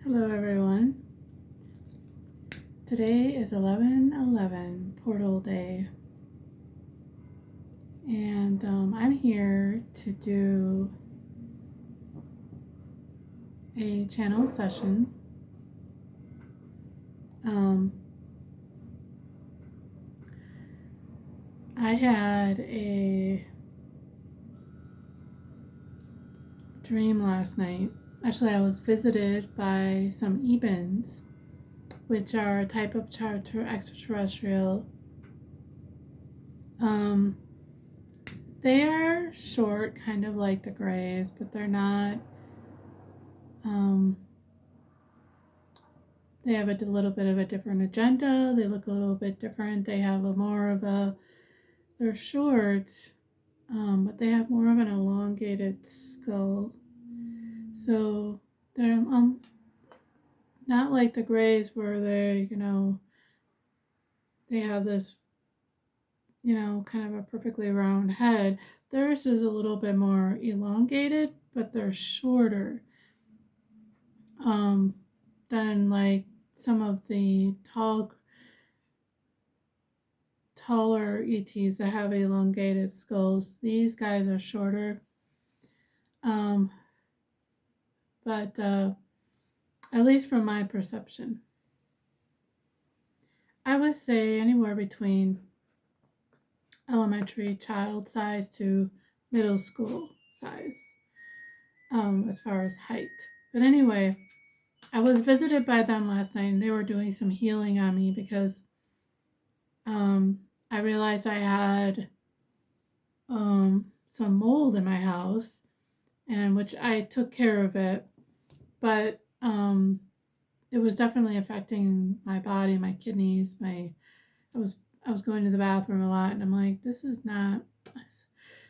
Hello everyone. Today is 11/11 Portal Day, and I'm here to do a channel session. I had a dream last night. Actually, I was visited by some Ebens, which are a type of extraterrestrial. They are short, kind of like the Greys, but they're not. They have a little bit of a different agenda. They look a little bit different. They have they're short, but they have more of an elongated skull. So they're not like the Greys where they have this, kind of a perfectly round head. Theirs is a little bit more elongated, but they're shorter than like some of the taller ETs that have elongated skulls. These guys are shorter. But at least from my perception, I would say anywhere between elementary child size to middle school size, as far as height. But anyway, I was visited by them last night, and they were doing some healing on me because I realized I had some mold in my house, and which I took care of it, but it was definitely affecting my body, my kidneys, I was going to the bathroom a lot, and I'm like, this is not.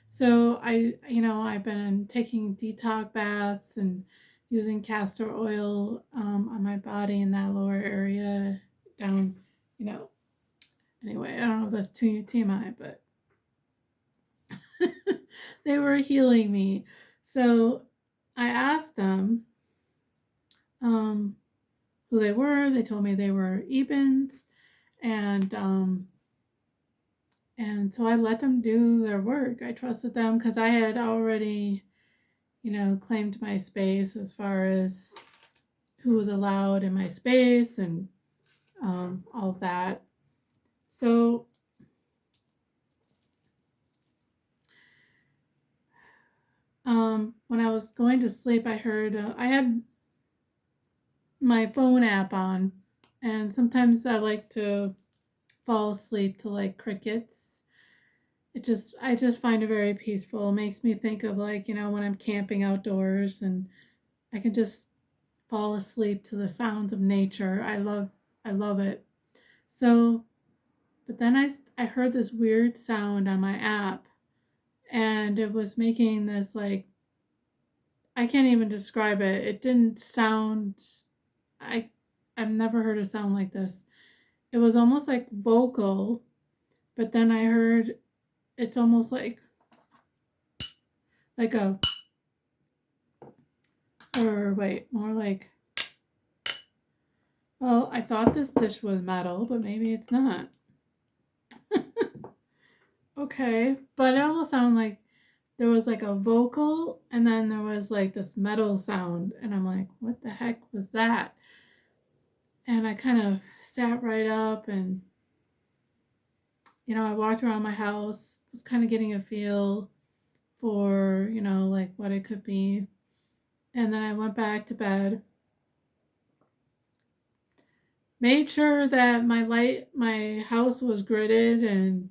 So I've been taking detox baths and using castor oil on my body in that lower area down, anyway, I don't know if that's too TMI, but they were healing me. So I asked them who they were. They told me they were Ebens, and so I let them do their work. I trusted them because I had already, claimed my space as far as who was allowed in my space and all of that. So when I was going to sleep, I heard I had my phone app on, and sometimes I like to fall asleep to like crickets. I just find it very peaceful. It makes me think of when I'm camping outdoors and I can just fall asleep to the sounds of nature. I love it. So, but then I heard this weird sound on my app, and it was making this I can't even describe it. It didn't sound I've never heard a sound like this. It was almost like vocal, but then I heard it's almost like a, or wait, more like, well, I thought this dish was metal, but maybe it's not. Okay, but it almost sounded like there was like a vocal and then there was like this metal sound, and I'm like, what the heck was that? And I kind of sat right up, and I walked around my house, was kind of getting a feel for, like what it could be. And then I went back to bed, made sure that my house was gridded, and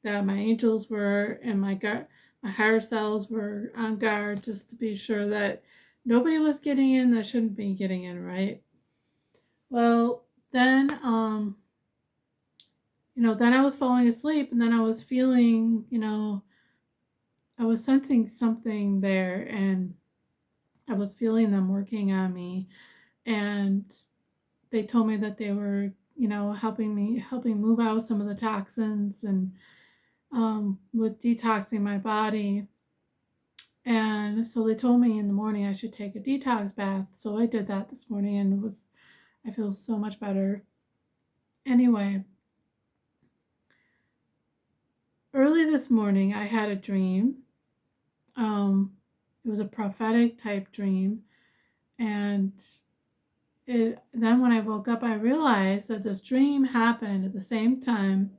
that my angels were, and my higher selves were on guard, just to be sure that nobody was getting in that shouldn't be getting in, right? Well, then then I was falling asleep, and then I was feeling, I was sensing something there, and I was feeling them working on me, and they told me that they were, helping move out some of the toxins, and with detoxing my body. And so they told me in the morning I should take a detox bath. So I did that this morning and I feel so much better. Anyway, early this morning I had a dream. It was a prophetic type dream, and then when I woke up I realized that this dream happened at the same time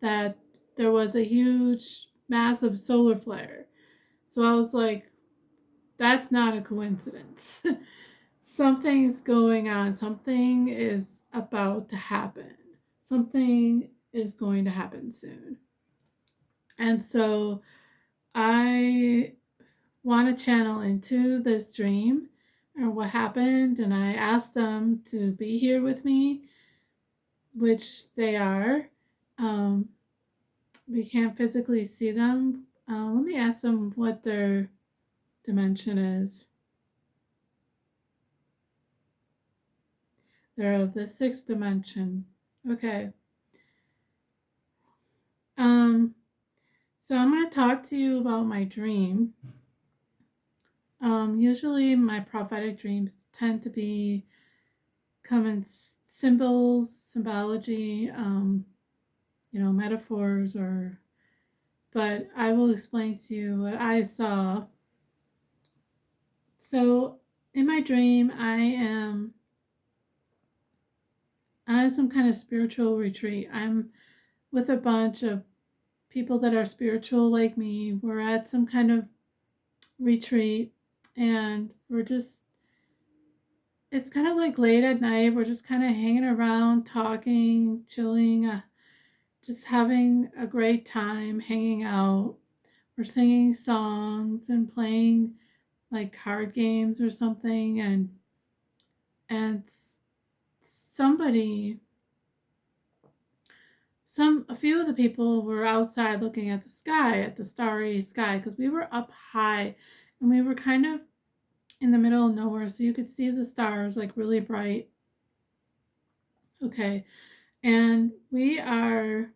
that there was a huge massive solar flare. So I was like, that's not a coincidence. Something's going on. Something is about to happen. Something is going to happen soon. And so I want to channel into this dream or what happened. And I asked them to be here with me, which they are. Um, we can't physically see them. Let me ask them what their dimension is. They're of the sixth dimension. Okay. So I'm going to talk to you about my dream. Usually my prophetic dreams tend to be come in symbols, symbology, metaphors, but I will explain to you what I saw. So in my dream, I am on some kind of spiritual retreat. I'm with a bunch of people that are spiritual like me. We're at some kind of retreat and it's kind of like late at night. We're just kind of hanging around, talking, chilling, just having a great time, hanging out. We're singing songs and playing like card games or something, and somebody a few of the people were outside looking at the sky, at the starry sky, because we were up high and we were kind of in the middle of nowhere, so you could see the stars like really bright. Okay, and they're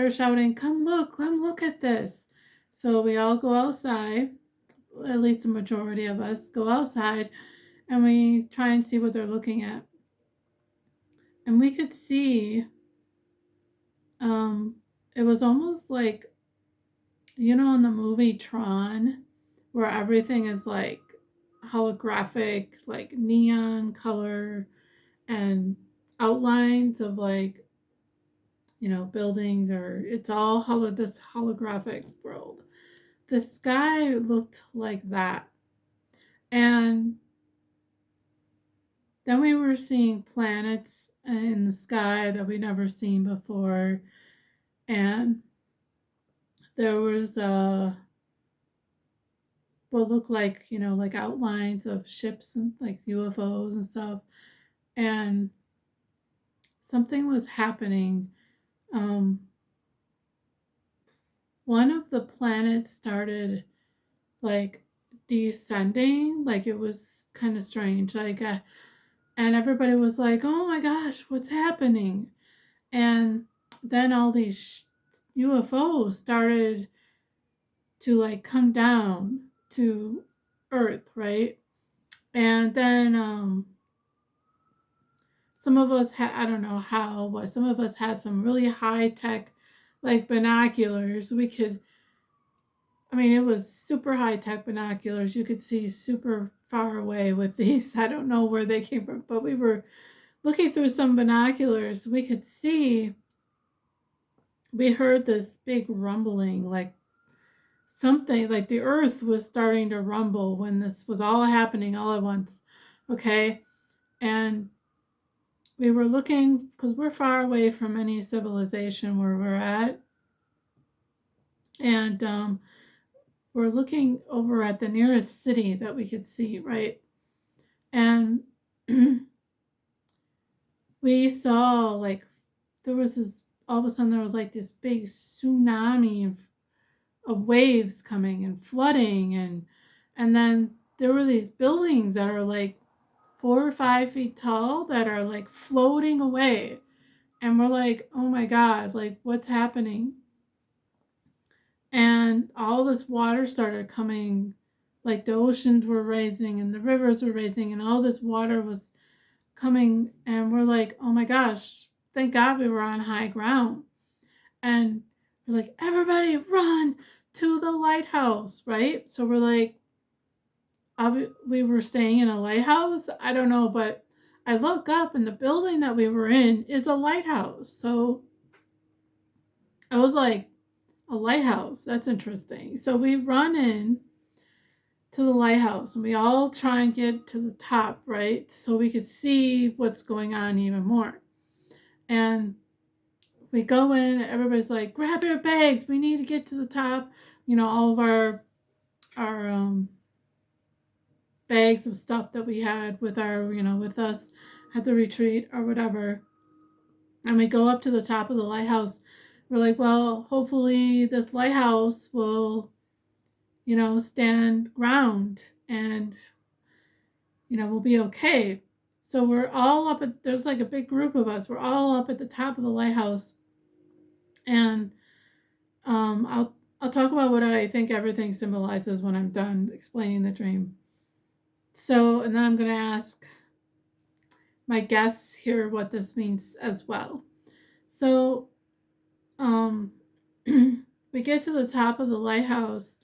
shouting, come look at this. So we all go outside, at least the majority of us go outside, and we try and see what they're looking at. And we could see, it was almost like, in the movie Tron, where everything is like holographic, like neon color and outlines of like, buildings, or it's all this holographic world. The sky looked like that. And then we were seeing planets in the sky that we never seen before. And there was what looked like, like outlines of ships and like UFOs and stuff. And something was happening. One of the planets started like descending, like it was kind of strange, like and everybody was like, oh my gosh, what's happening? And then all these UFOs started to like come down to Earth, right? And then some of us had, I don't know how, but some of us had some really high tech like binoculars. It was super high tech binoculars. You could see super far away with these. I don't know where they came from, but we were looking through some binoculars. We heard this big rumbling, like something, like the earth was starting to rumble when this was all happening all at once. Okay. And we were looking, because we're far away from any civilization where we're at. And we're looking over at the nearest city that we could see, right? And we saw like there was this, all of a sudden there was like this big tsunami of waves coming and flooding, and then there were these buildings that are like 4 or 5 feet tall that are like floating away, and we're like, oh my god, like what's happening? and all this water started coming, like the oceans were rising and the rivers were rising, and all this water was coming, and we're like, oh my gosh, thank God we were on high ground. And we're like, everybody run to the lighthouse, right? So we're like, we were staying in a lighthouse. I don't know, but I look up and the building that we were in is a lighthouse. So I was like, a lighthouse, that's interesting. So we run in to the lighthouse and we all try and get to the top, right? So we could see what's going on even more. And we go in, everybody's like, grab your bags, we need to get to the top. All of our bags of stuff that we had with with us at the retreat or whatever. And we go up to the top of the lighthouse. We're like, well, hopefully this lighthouse will, stand ground, and, we'll be okay. So we're all up there's like a big group of us. We're all up at the top of the lighthouse. And I'll talk about what I think everything symbolizes when I'm done explaining the dream. So, and then I'm going to ask my guests here what this means as well. So, we get to the top of the lighthouse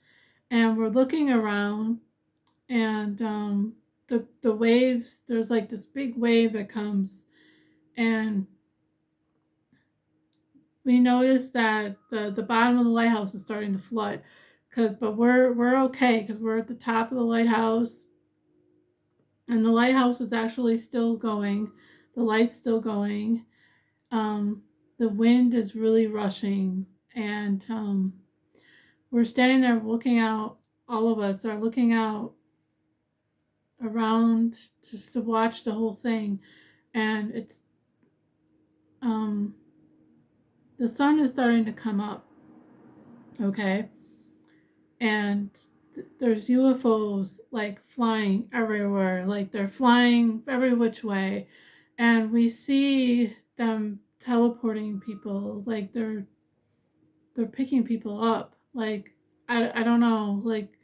and we're looking around, and the waves, there's like this big wave that comes, and we notice that the bottom of the lighthouse is starting to flood, but we're okay because we're at the top of the lighthouse, and the lighthouse is actually still going, the light's still going. The wind is really rushing, and we're standing there looking out. All of us are looking out around just to watch the whole thing, and it's the sun is starting to come up, okay, and there's UFOs like flying everywhere, like they're flying every which way, and we see them teleporting people, like they're picking people up, like I don't know, like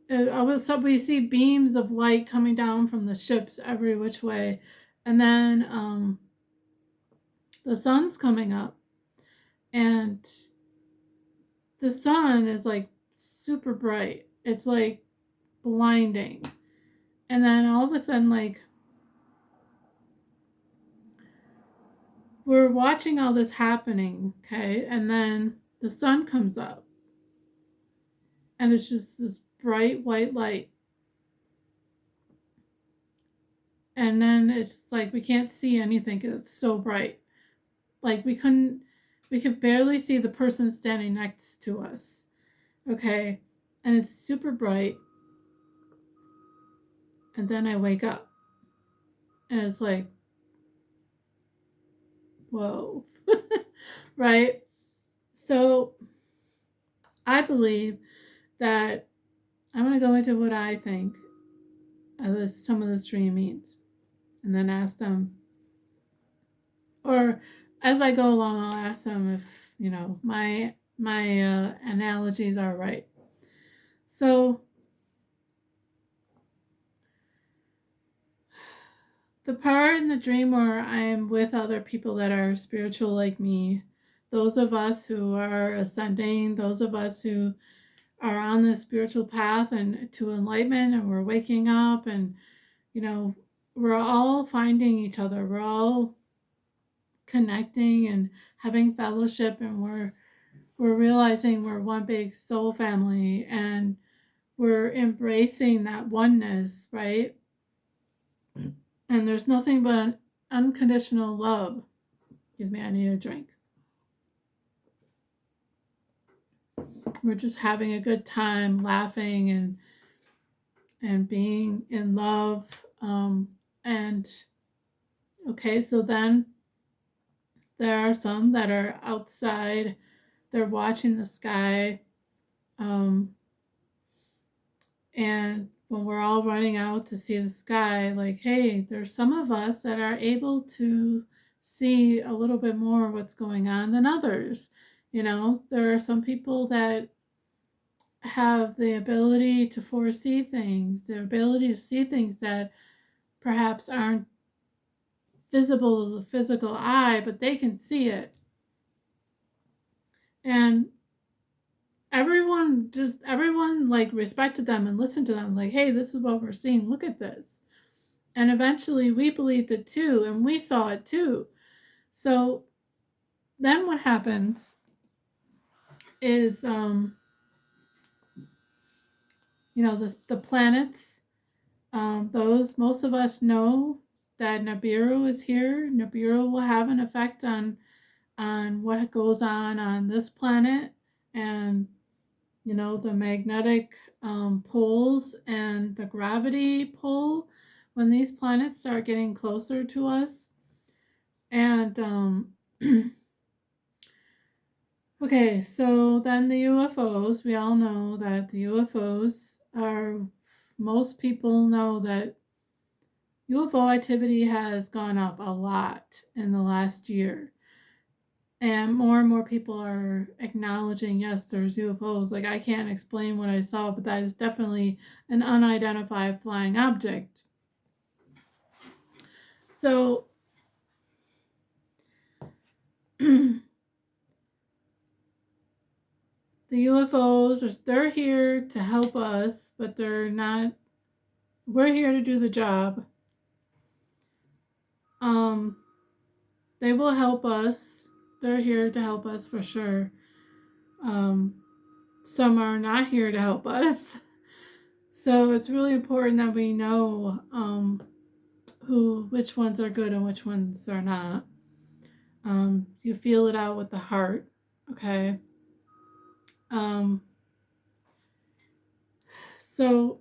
we see beams of light coming down from the ships every which way, and then the sun's coming up, and the sun is like super bright. It's like blinding. And then all of a sudden, like, we're watching all this happening, okay? And then the sun comes up, and it's just this bright white light. And then it's like we can't see anything because it's so bright. Like we could barely see the person standing next to us, okay? And it's super bright. And then I wake up, and it's like, whoa, right? So I believe that I'm going to go into what I think some of this dream means, and then ask them, or as I go along, I'll ask them if my analogies are right. So the part in the dream where I am with other people that are spiritual like me, those of us who are ascending, those of us who are on this spiritual path and to enlightenment, and we're waking up, and we're all finding each other, we're all connecting and having fellowship, and we're realizing we're one big soul family, and we're embracing that oneness, right? And there's nothing but unconditional love. Excuse me, I need a drink. We're just having a good time, laughing and being in love. And okay, so then there are some that are outside, they're watching the sky. And when we're all running out to see the sky, like, hey, there's some of us that are able to see a little bit more what's going on than others. You know, there are some people that have the ability to foresee things, the ability to see things that perhaps aren't visible to the physical eye, but they can see it. And everyone like respected them and listened to them, like, hey, this is what we're seeing, look at this. And eventually we believed it too, and we saw it too. So then what happens is the planets, those, most of us know that Nibiru is here. Nibiru will have an effect on what goes on this planet, and the magnetic poles and the gravity pull when these planets start getting closer to us. And okay, so then the UFOs, we all know that the UFOs are, most people know that UFO activity has gone up a lot in the last year. And more people are acknowledging, yes, there's UFOs. Like, I can't explain what I saw, but that is definitely an unidentified flying object. So, the UFOs, they're here to help us, but they're not, we're here to do the job. They will help us. They're here to help us for sure. Some are not here to help us. So it's really important that we know which ones are good and which ones are not. You feel it out with the heart, okay? So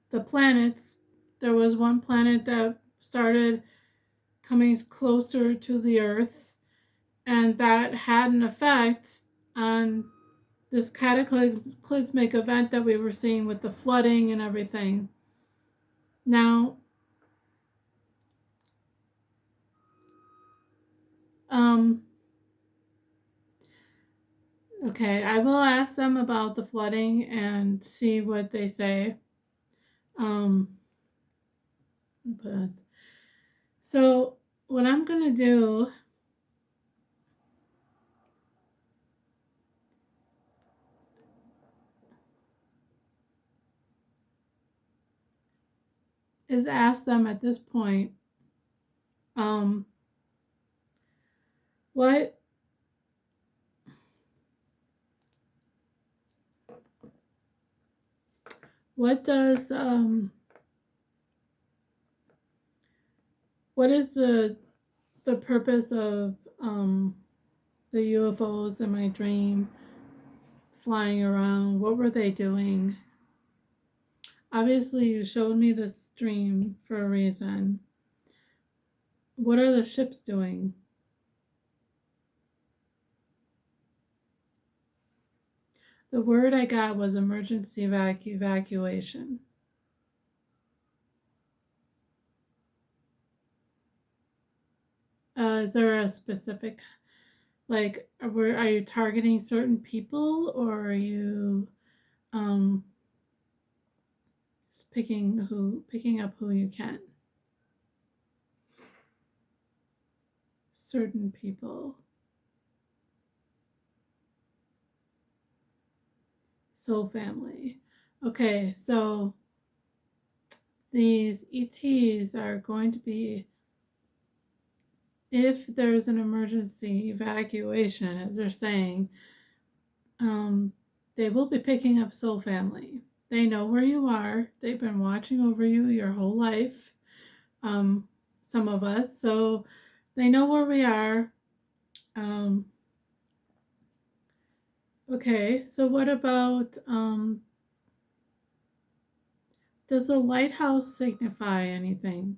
the planets, there was one planet that started coming closer to the Earth, and that had an effect on this cataclysmic event that we were seeing with the flooding and everything. Now, okay, I will ask them about the flooding and see what they say. So what I'm gonna do is ask them at this point, what does what is the purpose of the UFOs in my dream flying around? What were they doing? Obviously, you showed me this dream for a reason. What are the ships doing? The word I got was emergency evacuation. Is there a specific, like, are you targeting certain people, or are you picking up who you can? Certain people. Soul family. Okay, so these ETs are going to be, if there's an emergency evacuation, as they're saying, they will be picking up soul family. They know where you are. They've been watching over you your whole life. Some of us, so they know where we are. Okay, so what about does the lighthouse signify anything?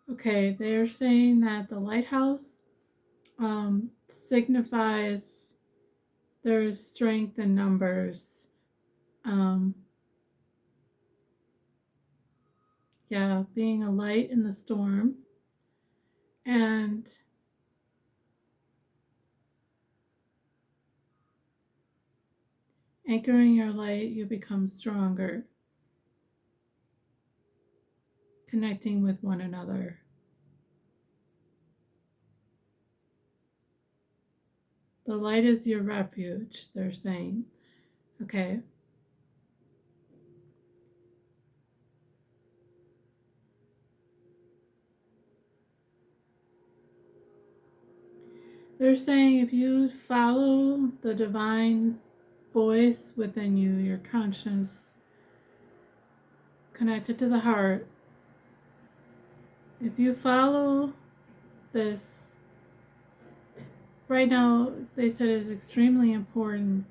Okay, they're saying that the lighthouse signifies there's strength in numbers. Yeah, being a light in the storm, and anchoring your light, you become stronger, connecting with one another. The light is your refuge, they're saying. Okay. They're saying if you follow the divine voice within you, your conscience, connected to the heart, if you follow this, right now, they said it is extremely important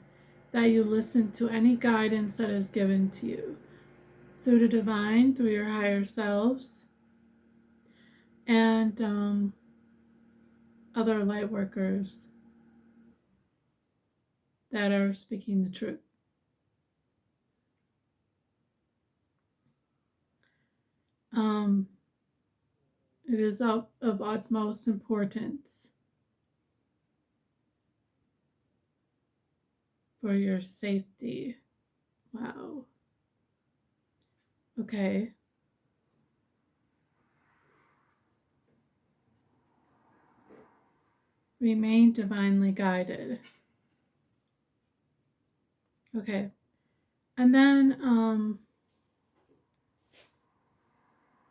that you listen to any guidance that is given to you through the divine, through your higher selves, and other light workers that are speaking the truth. It is of utmost importance for your safety. Wow. Okay. Remain divinely guided. Okay. And then,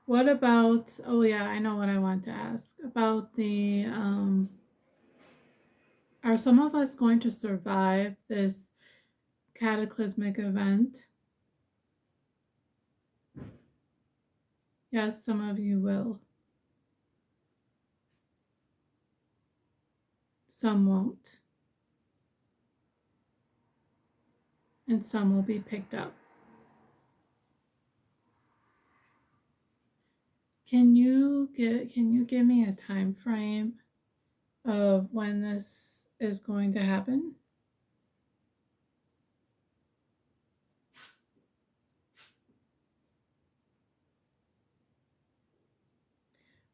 what about, oh yeah, I know what I want to ask about the, are some of us going to survive this cataclysmic event? Yes, some of you will. Some won't. And some will be picked up. Can you give me a time frame of when this is going to happen?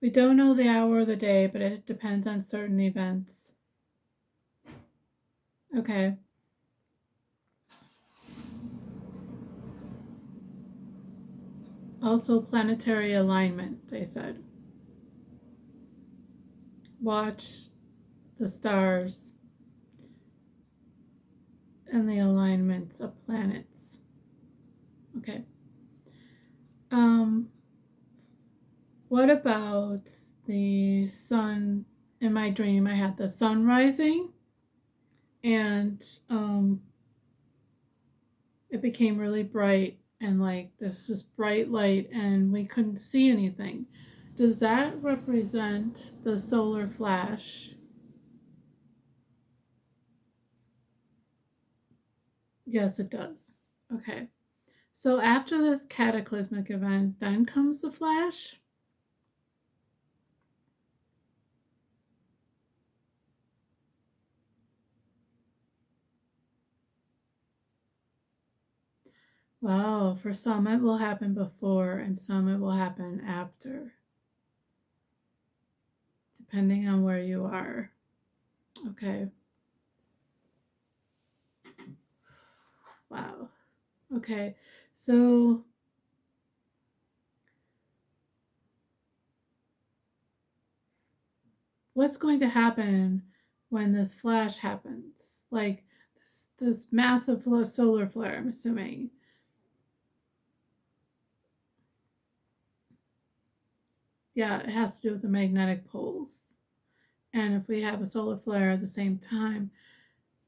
We don't know the hour or the day, but it depends on certain events. Okay. Also, planetary alignment, they said. Watch the stars and the alignments of planets. Okay. What about the sun? In my dream, I had the sun rising, and it became really bright, and like this just bright light, and we couldn't see anything. Does that represent the solar flash? Yes, it does. Okay. So after this cataclysmic event, then comes the flash? Wow, for some it will happen before and some it will happen after, depending on where you are. Okay. Wow. Okay. So what's going to happen when this flash happens? Like this massive solar flare, I'm assuming. Yeah, it has to do with the magnetic poles. And if we have a solar flare at the same time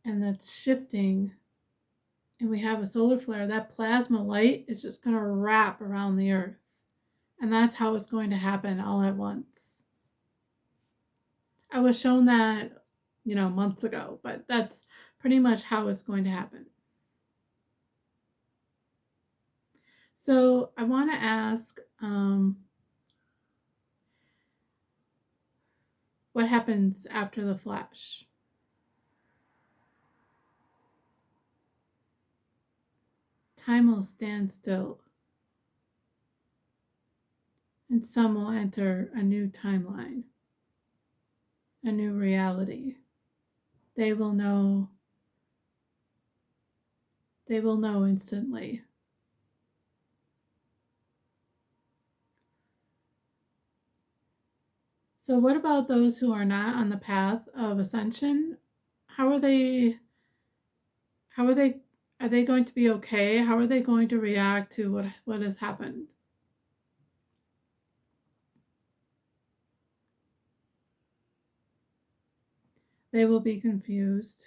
and that's shifting, and we have a solar flare, that plasma light is just going to wrap around the earth. And that's how it's going to happen all at once. I was shown that, months ago, but that's pretty much how it's going to happen. So I want to ask, what happens after the flash? time will stand still, and some will enter a new timeline, a new reality. They will know instantly. So what about those who are not on the path of ascension? How are they are they going to be okay? How are they going to react to what has happened? They will be confused.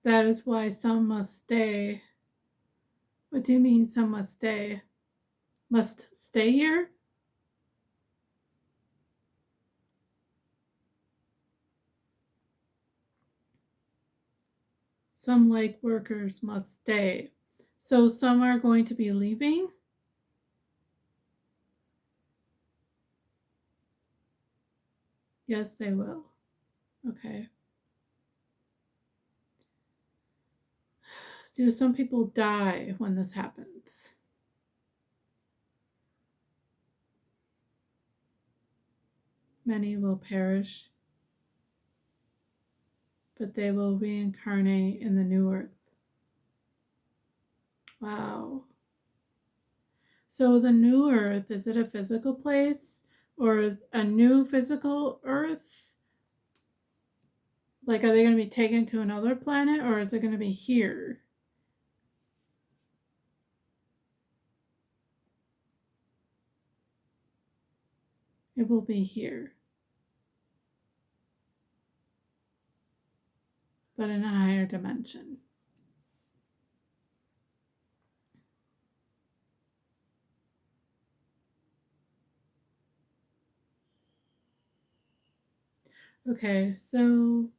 That is why some must stay. What do you mean some must stay? Must stay here? Some like workers must stay. So some are going to be leaving? Yes, they will. Okay. Do some people die when this happens? Many will perish, but they will reincarnate in the new earth. Wow. So the new earth, is it a physical place or is a new physical earth? Like, are they going to be taken to another planet or is it going to be here? It will be here, but in a higher dimension. Okay, so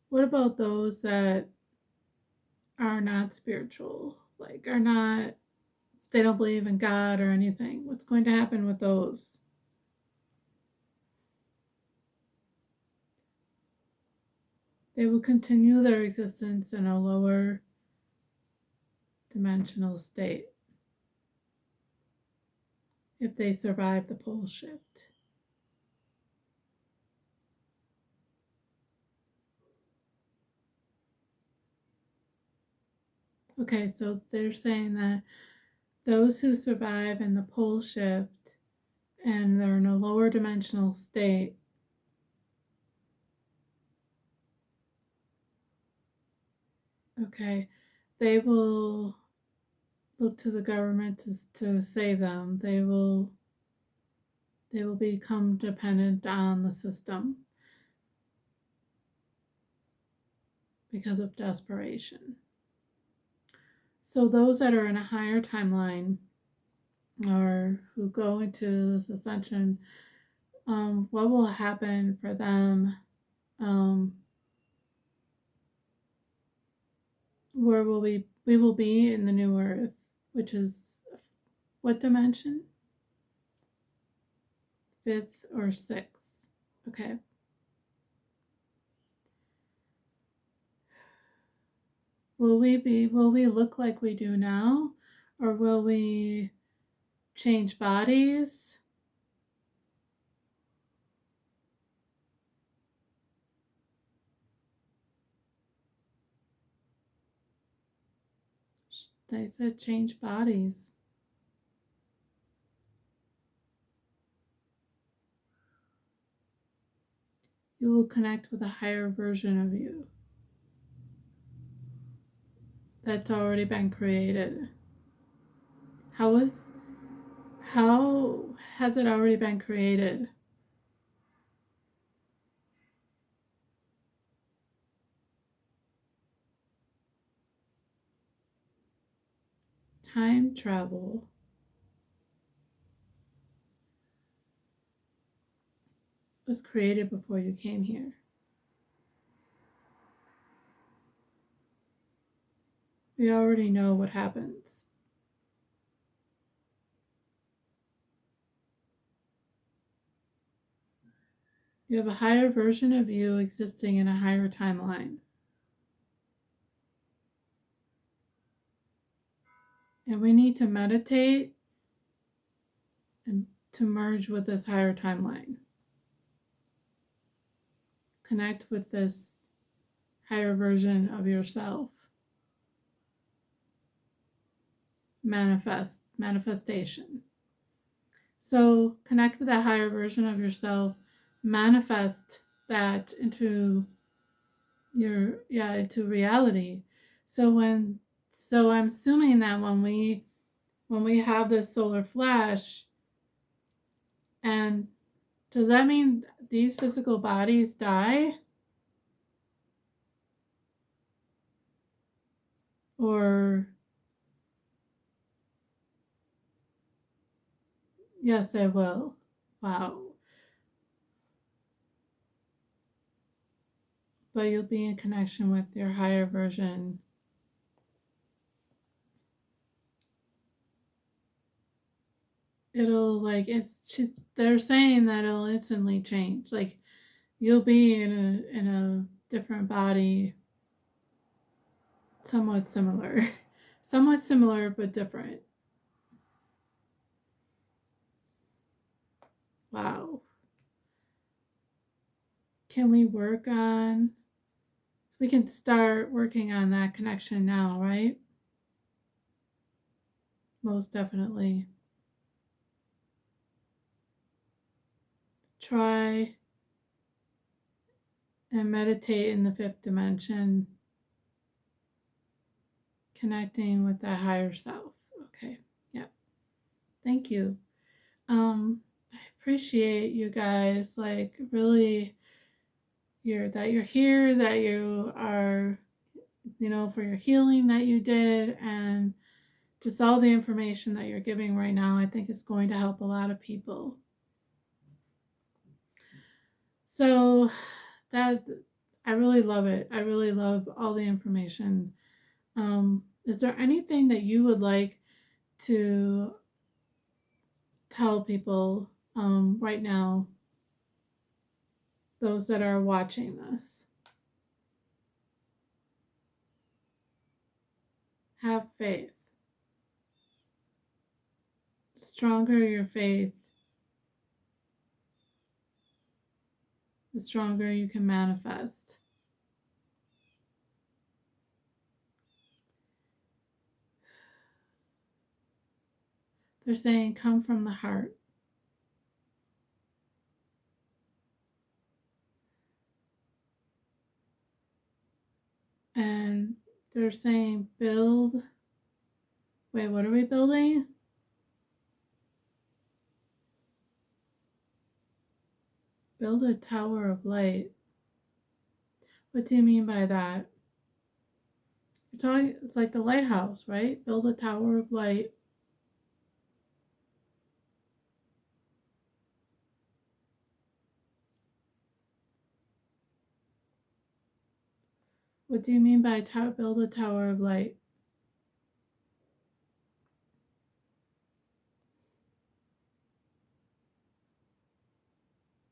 what about those that are not spiritual? Like, they don't believe in God or anything. What's going to happen with those? They will continue their existence in a lower dimensional state if they survive the pole shift. Okay, so they're saying that those who survive in the pole shift and they're in a lower dimensional state, okay, they will look to the government to save them. They will become dependent on the system because of desperation. So those that are in a higher timeline or who go into this ascension, what will happen for them? Where will we will be in the new earth, which is what dimension? Fifth or sixth. Okay. Will we look like we do now? Or will we change bodies? They said change bodies. You will connect with a higher version of you that's already been created. How has it already been created? Time travel was created before you came here. We already know what happens. You have a higher version of you existing in a higher timeline. And we need to meditate and to merge with this higher timeline. Connect with this higher version of yourself. Manifestation. So connect with that higher version of yourself, manifest that into into reality. So I'm assuming that when we have this solar flash, and does that mean these physical bodies die? Or yes, they will. Wow. But you'll be in connection with your higher version. It'll they're saying that it'll instantly change. Like you'll be in a different body, somewhat similar. Somewhat similar but different. Wow. Can we we can start working on that connection now, right? Most definitely. Try and meditate in the fifth dimension, connecting with that higher self. Okay. Yeah. Thank you. I appreciate you guys, like really you're here, that you are, for your healing that you did, and just all the information that you're giving right now. I think is going to help a lot of people. So that I really love it. I really love all the information. Is there anything that you would like to tell people right now, those that are watching this? Have faith. The stronger your faith, the stronger you can manifest. They're saying, come from the heart. And they're saying, build. Wait, what are we building? Build a tower of light. What do you mean by that? It's like the lighthouse, right? Build a tower of light. What do you mean by build a tower of light?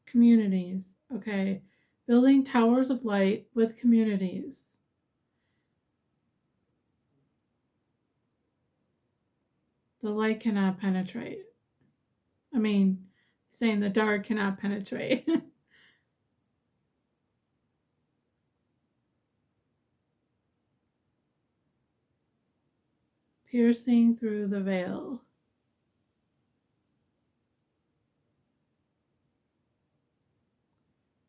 Communities. Okay. Building towers of light with communities. The light cannot penetrate. I mean, saying the dark cannot penetrate. Piercing through the veil.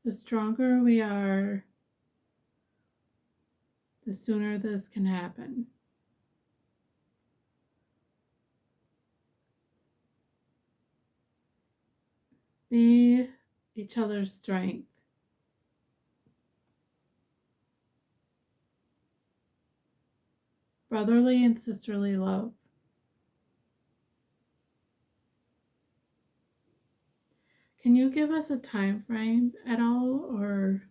The stronger we are, the sooner this can happen. Be each other's strength. Brotherly and sisterly love. Can you give us a time frame at all, or?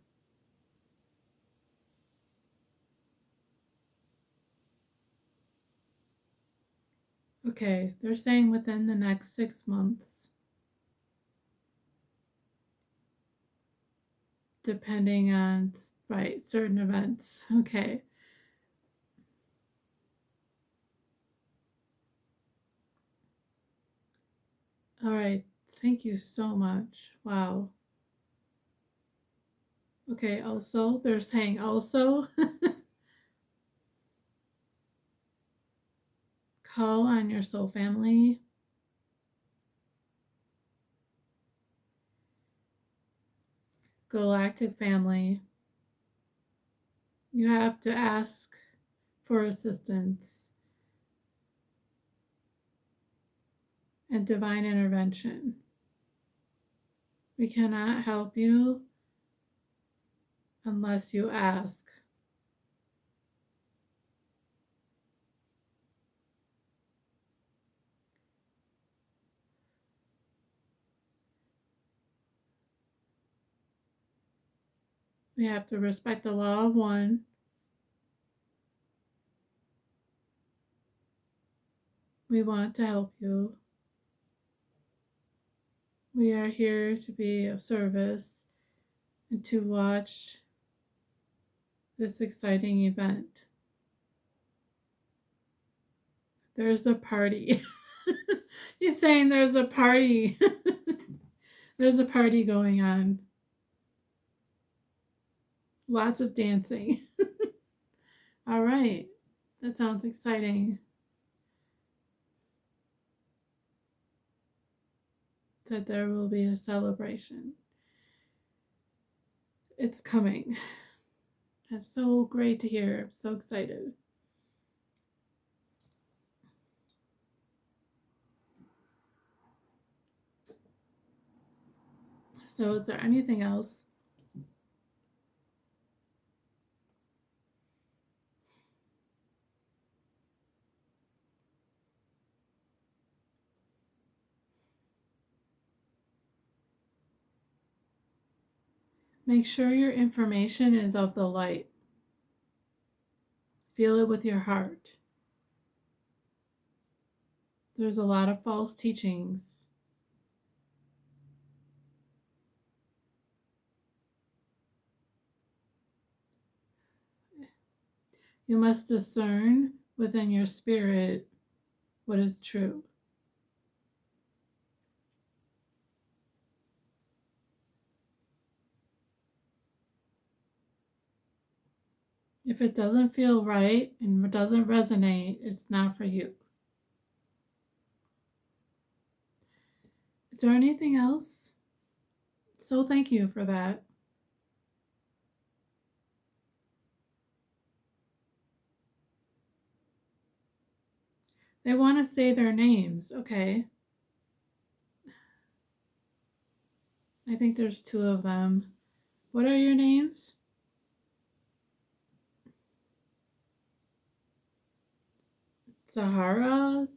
Okay, they're saying within the next 6 months. depending on, right, certain events. Okay. All right. Thank you so much. Wow. Okay, also, they're saying also call on your soul family. Galactic family. You have to ask for assistance and divine intervention. We cannot help you unless you ask. We have to respect the law of one. We want to help you. We are here to be of service and to watch this exciting event. There's a party. He's saying there's a party. There's a party going on. Lots of dancing. All right. That sounds exciting. That there will be a celebration. It's coming. That's so great to hear. I'm so excited. So, is there anything else? Make sure your information is of the light. Feel it with your heart. There's a lot of false teachings. You must discern within your spirit what is true. If it doesn't feel right and it doesn't resonate, it's not for you. Is there anything else? So thank you for that. They want to say their names. Okay. I think there's two of them. What are your names? Zahara,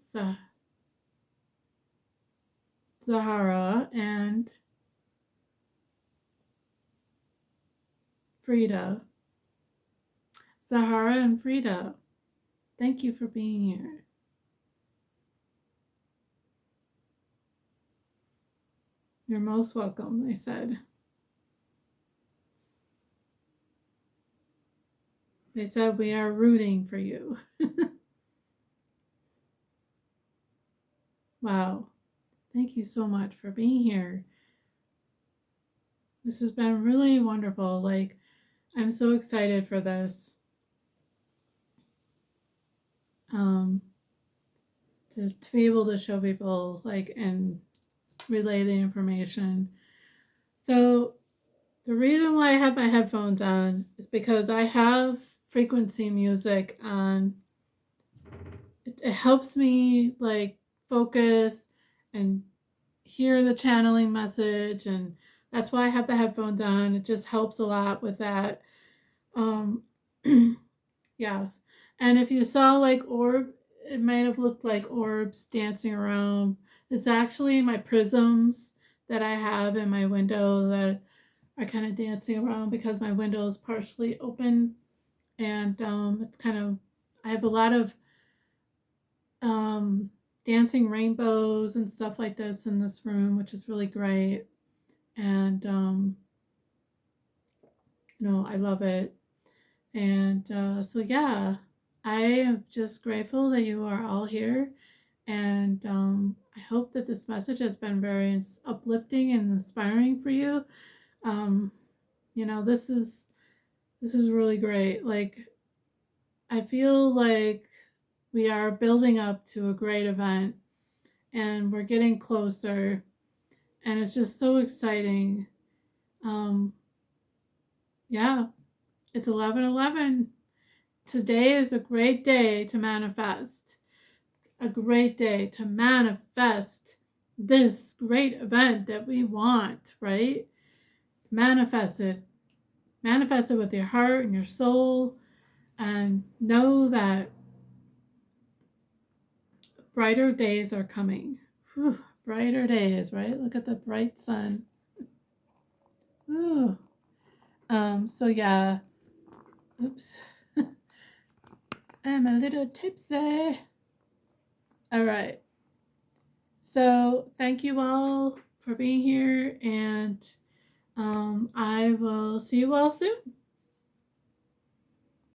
Zahara, and Frida. Zahara and Frida, thank you for being here. You're most welcome, they said. They said we are rooting for you. Wow. Thank you so much for being here. This has been really wonderful. Like, I'm so excited for this. To be able to show people, like, and relay the information. So the reason why I have my headphones on is because I have frequency music on. It helps me like focus and hear the channeling message, and that's why I have the headphones on. It just helps a lot with that. Yeah. And if you saw like it might have looked like orbs dancing around. It's actually my prisms that I have in my window that are kind of dancing around because my window is partially open, and it's kind of, I have a lot of dancing rainbows and stuff like this in this room, which is really great. And I love it. And so, yeah, I am just grateful that you are all here. And I hope that this message has been very uplifting and inspiring for you. Um, this is really great. Like, I feel like we are building up to a great event and we're getting closer, and it's just so exciting. Um, yeah, it's 11/11. Today is a great day to manifest. A great day to manifest this great event that we want, right? Manifest it. Manifest it with your heart and your soul, and know that brighter days are coming. Whew, brighter days, right? Look at the bright sun. Ooh. So yeah. Oops. I'm a little tipsy. All right. So thank you all for being here, and I will see you all soon.